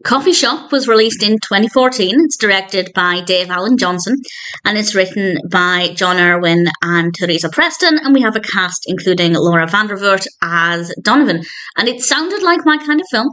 Coffee Shop was released in 2014. It's directed by Dave Allen Johnson and it's written by John Erwin and Theresa Preston, and we have a cast including Laura Vandervoort as Donavan. And it sounded like my kind of film.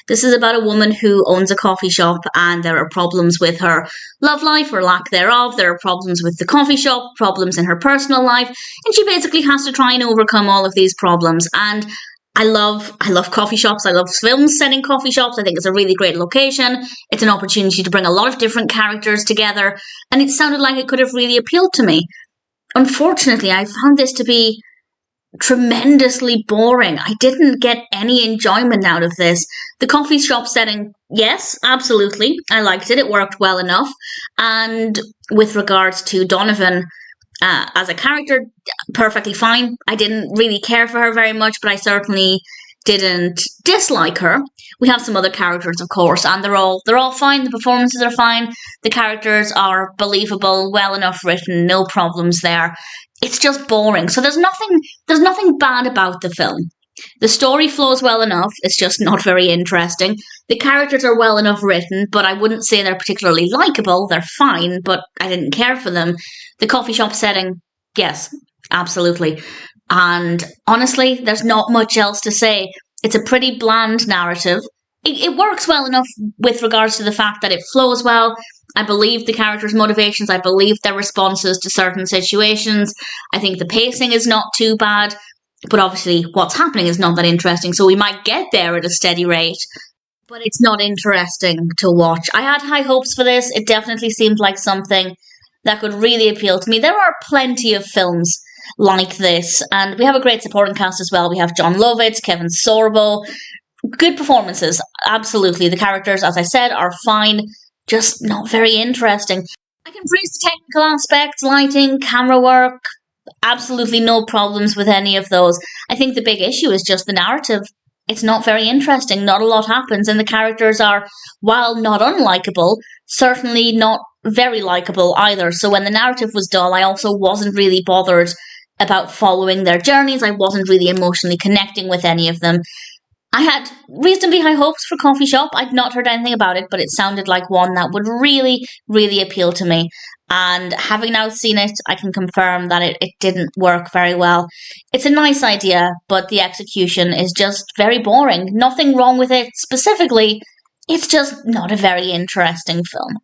This is about a woman who owns a coffee shop and there are problems with her love life or lack thereof. There are problems with the coffee shop, problems in her personal life, and she basically has to try and overcome all of these problems. And I love coffee shops. I love films set in coffee shops. I think it's a really great location. It's an opportunity to bring a lot of different characters together, and it sounded like it could have really appealed to me. Unfortunately, I found this to be tremendously boring. I didn't get any enjoyment out of this. The coffee shop setting, yes, absolutely. I liked it. It worked well enough. And with regards to Donavan, as a character, perfectly fine. I didn't really care for her very much, but I certainly didn't dislike her. We have some other characters, of course, and they're all fine. The performances are fine. The characters are believable, well enough written, no problems there. It's just boring. So there's nothing bad about the film. The story flows well enough, it's just not very interesting. The characters are well enough written, but I wouldn't say they're particularly likeable. They're fine, but I didn't care for them. The coffee shop setting, yes, absolutely. And honestly, there's not much else to say. It's a pretty bland narrative. It works well enough with regards to the fact that it flows well. I believe the characters' motivations. I believe their responses to certain situations. I think the pacing is not too bad. But obviously, what's happening is not that interesting. So we might get there at a steady rate, but it's not interesting to watch. I had high hopes for this. It definitely seemed like something that could really appeal to me. There are plenty of films like this, and we have a great supporting cast as well. We have John Lovitz, Kevin Sorbo. Good performances, absolutely. The characters, as I said, are fine, just not very interesting. I can praise the technical aspects, lighting, camera work. Absolutely no problems with any of those. I think the big issue is just the narrative. It's not very interesting. Not a lot happens, and the characters are, while not unlikable, certainly not very likable either. So when the narrative was dull, I also wasn't really bothered about following their journeys. I wasn't really emotionally connecting with any of them. I had reasonably high hopes for Coffee Shop. I'd not heard anything about it, but it sounded like one that would really, really appeal to me. And having now seen it, I can confirm that it didn't work very well. It's a nice idea, but the execution is just very boring. Nothing wrong with it specifically. It's just not a very interesting film.